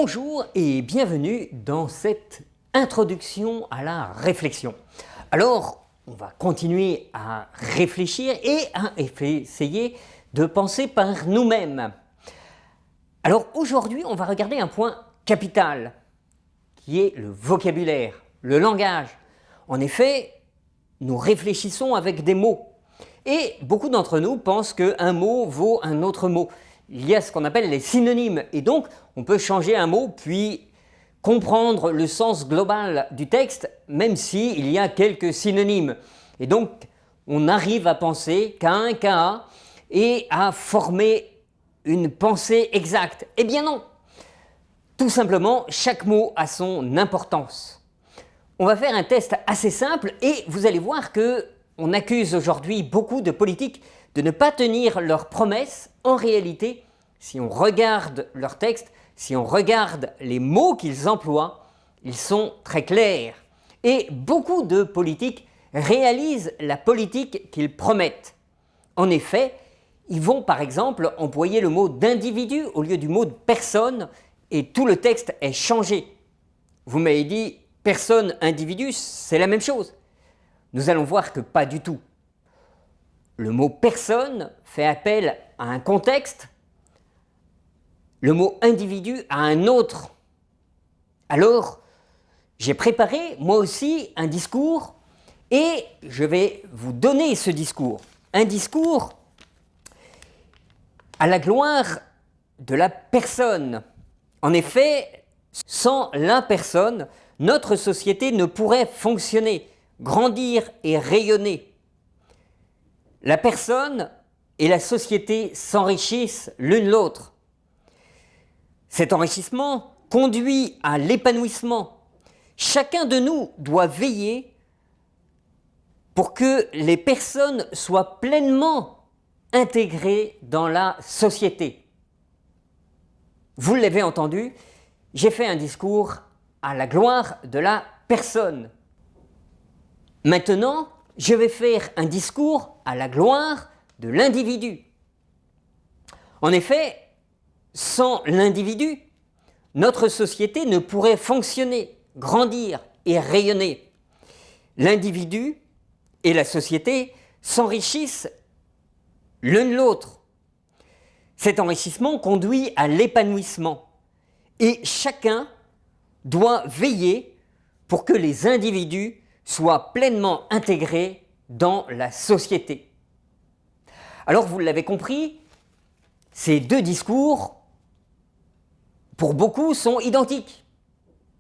Bonjour et bienvenue dans cette introduction à la réflexion. Alors, on va continuer à réfléchir et à essayer de penser par nous-mêmes. Alors aujourd'hui, on va regarder un point capital qui est le vocabulaire, le langage. En effet, nous réfléchissons avec des mots et beaucoup d'entre nous pensent qu'un mot vaut un autre mot. Il y a ce qu'on appelle les synonymes et donc on peut changer un mot puis comprendre le sens global du texte même s'il y a quelques synonymes. Et donc on arrive à penser qu'à un cas et à former une pensée exacte. Eh bien non! Tout simplement, chaque mot a son importance. On va faire un test assez simple et vous allez voir qu'on accuse aujourd'hui beaucoup de politiques de ne pas tenir leurs promesses. En réalité, si on regarde leurs textes, si on regarde les mots qu'ils emploient, ils sont très clairs. Et beaucoup de politiques réalisent la politique qu'ils promettent. En effet, ils vont par exemple employer le mot d'individu au lieu du mot de personne et tout le texte est changé. Vous m'avez dit personne, individu, c'est la même chose. Nous allons voir que pas du tout. Le mot personne fait appel à un contexte, le mot individu à un autre. Alors, j'ai préparé moi aussi un discours et je vais vous donner ce discours. Un discours à la gloire de la personne. En effet, sans la personne, notre société ne pourrait fonctionner, grandir et rayonner. La personne et la société s'enrichissent l'une l'autre. Cet enrichissement conduit à l'épanouissement. Chacun de nous doit veiller pour que les personnes soient pleinement intégrées dans la société. Vous l'avez entendu, j'ai fait un discours à la gloire de la personne. Maintenant, je vais faire un discours à la gloire de l'individu. En effet, sans l'individu, notre société ne pourrait fonctionner, grandir et rayonner. L'individu et la société s'enrichissent l'un l'autre. Cet enrichissement conduit à l'épanouissement et chacun doit veiller pour que les individus soient pleinement intégrés dans la société. Alors vous l'avez compris, ces deux discours, pour beaucoup, sont identiques,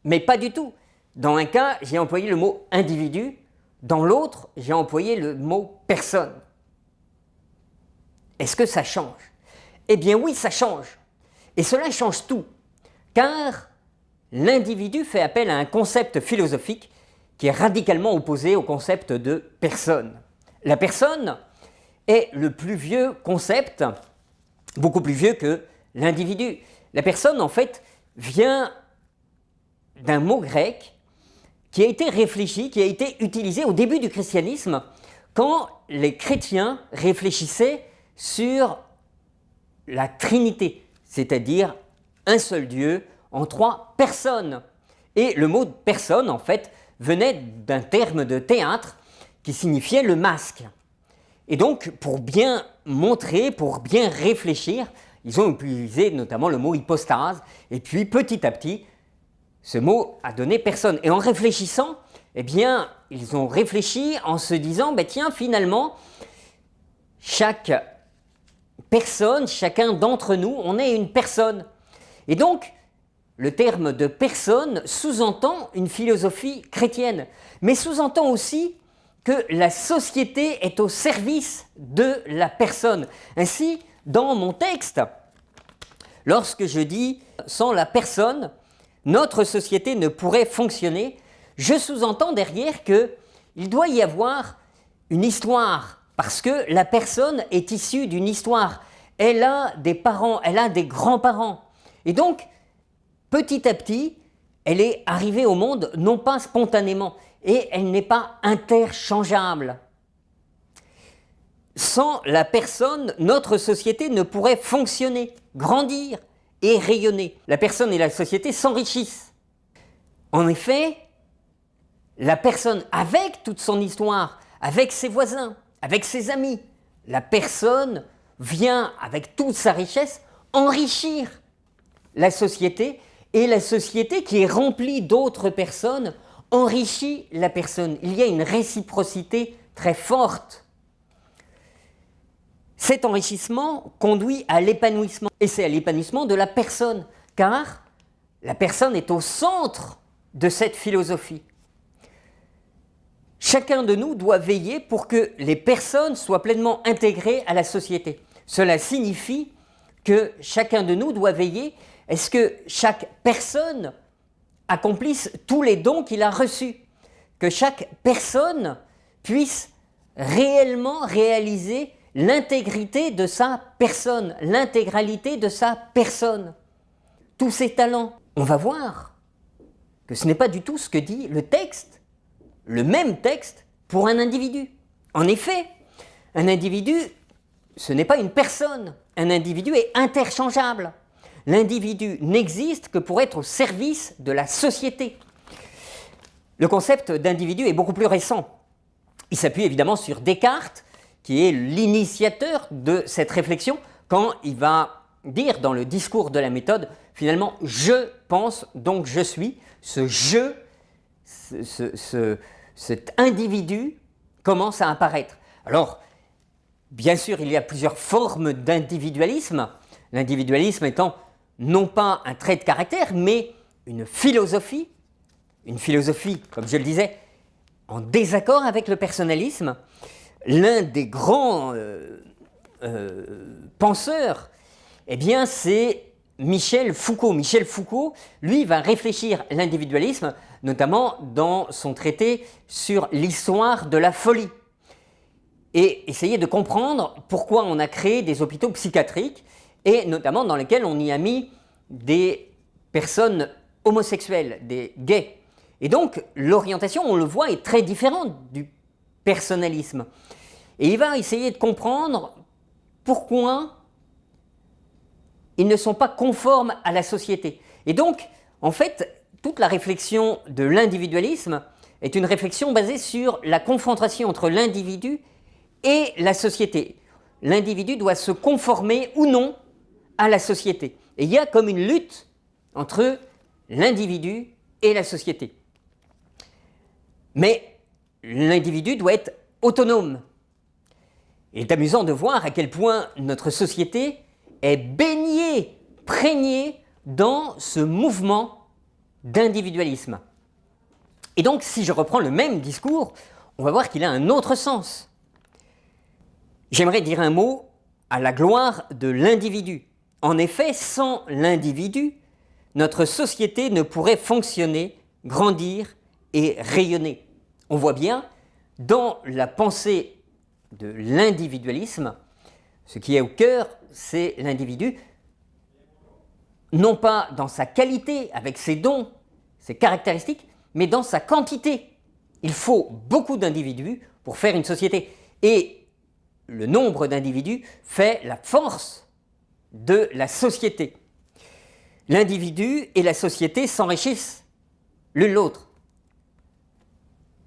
mais pas du tout. Dans un cas, j'ai employé le mot individu, dans l'autre, j'ai employé le mot personne. Est-ce que ça change? Eh bien oui, ça change. Et cela change tout, car l'individu fait appel à un concept philosophique qui est radicalement opposé au concept de personne. La personne est le plus vieux concept, beaucoup plus vieux que l'individu. La personne, en fait, vient d'un mot grec qui a été réfléchi, qui a été utilisé au début du christianisme, quand les chrétiens réfléchissaient sur la Trinité, c'est-à-dire un seul Dieu en trois personnes. Et le mot personne, en fait, venait d'un terme de théâtre qui signifiait le masque. Et donc, pour bien montrer, pour bien réfléchir, ils ont utilisé notamment le mot hypostase, et puis petit à petit, ce mot a donné personne. Et en réfléchissant, eh bien, ils ont réfléchi en se disant, tiens, finalement, chaque personne, chacun d'entre nous, on est une personne. Et donc, le terme de personne sous-entend une philosophie chrétienne, mais sous-entend aussi que la société est au service de la personne. Ainsi, dans mon texte, lorsque je dis « sans la personne, notre société ne pourrait fonctionner », je sous-entends derrière qu'il doit y avoir une histoire, parce que la personne est issue d'une histoire. Elle a des parents, elle a des grands-parents. Et donc, petit à petit, elle est arrivée au monde non pas spontanément, et elle n'est pas interchangeable. Sans la personne, notre société ne pourrait fonctionner, grandir et rayonner. La personne et la société s'enrichissent. En effet, la personne, avec toute son histoire, avec ses voisins, avec ses amis, la personne vient, avec toute sa richesse, enrichir la société, et la société qui est remplie d'autres personnes enrichit la personne. Il y a une réciprocité très forte. Cet enrichissement conduit à l'épanouissement, et c'est à l'épanouissement de la personne, car la personne est au centre de cette philosophie. Chacun de nous doit veiller pour que les personnes soient pleinement intégrées à la société. Cela signifie que chacun de nous doit veiller à ce que chaque personne accomplisse tous les dons qu'il a reçus, que chaque personne puisse réellement réaliser l'intégrité de sa personne, l'intégralité de sa personne, tous ses talents. On va voir que ce n'est pas du tout ce que dit le texte, le même texte pour un individu. En effet, un individu, ce n'est pas une personne. Un individu est interchangeable. L'individu n'existe que pour être au service de la société. Le concept d'individu est beaucoup plus récent. Il s'appuie évidemment sur Descartes, qui est l'initiateur de cette réflexion, quand il va dire dans le discours de la méthode, finalement, je pense, donc je suis. Ce je, cet individu commence à apparaître. Alors, bien sûr, il y a plusieurs formes d'individualisme, l'individualisme étant non pas un trait de caractère, mais une philosophie, comme je le disais, en désaccord avec le personnalisme. L'un des grands penseurs, eh bien, c'est Michel Foucault. Michel Foucault, lui, va réfléchir l'individualisme, notamment dans son traité sur l'histoire de la folie, et essayer de comprendre pourquoi on a créé des hôpitaux psychiatriques, et notamment dans lesquels on y a mis des personnes homosexuelles, des gays. Et donc, l'orientation, on le voit, est très différente du personnalisme. Et il va essayer de comprendre pourquoi ils ne sont pas conformes à la société. Et donc, en fait, toute la réflexion de l'individualisme est une réflexion basée sur la confrontation entre l'individu et la société. L'individu doit se conformer ou non à la société. Et il y a comme une lutte entre l'individu et la société. Mais l'individu doit être autonome. Il est amusant de voir à quel point notre société est baignée, prégnée dans ce mouvement d'individualisme. Et donc, si je reprends le même discours, on va voir qu'il a un autre sens. J'aimerais dire un mot à la gloire de l'individu. En effet, sans l'individu, notre société ne pourrait fonctionner, grandir et rayonner. On voit bien, dans la pensée de l'individualisme, ce qui est au cœur, c'est l'individu, non pas dans sa qualité, avec ses dons, ses caractéristiques, mais dans sa quantité. Il faut beaucoup d'individus pour faire une société. Et le nombre d'individus fait la force de la société. L'individu et la société s'enrichissent l'une l'autre.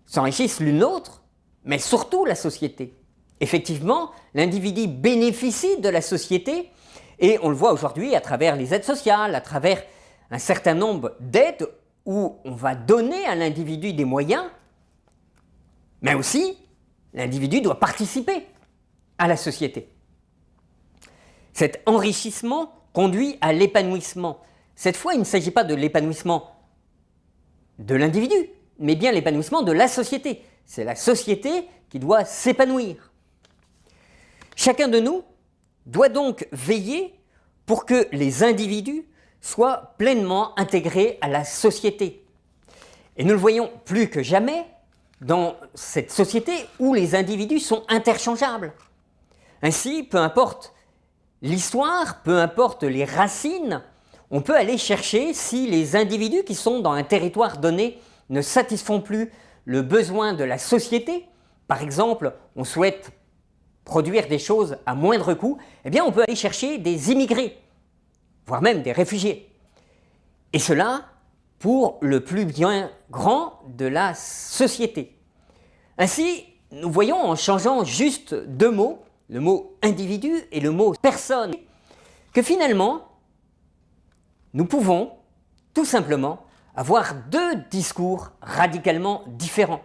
S'enrichissent l'une l'autre, mais surtout la société. Effectivement, l'individu bénéficie de la société, et on le voit aujourd'hui à travers les aides sociales, à travers un certain nombre d'aides où on va donner à l'individu des moyens, mais aussi l'individu doit participer à la société. Cet enrichissement conduit à l'épanouissement. Cette fois, il ne s'agit pas de l'épanouissement de l'individu, mais bien l'épanouissement de la société. C'est la société qui doit s'épanouir. Chacun de nous doit donc veiller pour que les individus soient pleinement intégrés à la société. Et nous le voyons plus que jamais dans cette société où les individus sont interchangeables. Ainsi, peu importe l'histoire, peu importe les racines, on peut aller chercher si les individus qui sont dans un territoire donné ne satisfont plus le besoin de la société. Par exemple, on souhaite produire des choses à moindre coût, eh bien on peut aller chercher des immigrés voire même des réfugiés. Et cela pour le plus bien grand de la société. Ainsi, nous voyons en changeant juste deux mots, le mot individu et le mot personne, que finalement, nous pouvons tout simplement avoir deux discours radicalement différents.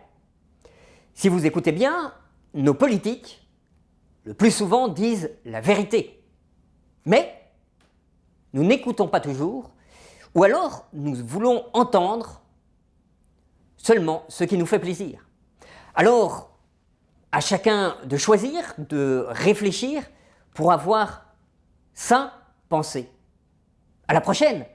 Si vous écoutez bien, nos politiques, le plus souvent, disent la vérité. Mais nous n'écoutons pas toujours, ou alors nous voulons entendre seulement ce qui nous fait plaisir. Alors, à chacun de choisir, de réfléchir pour avoir sa pensée. À la prochaine!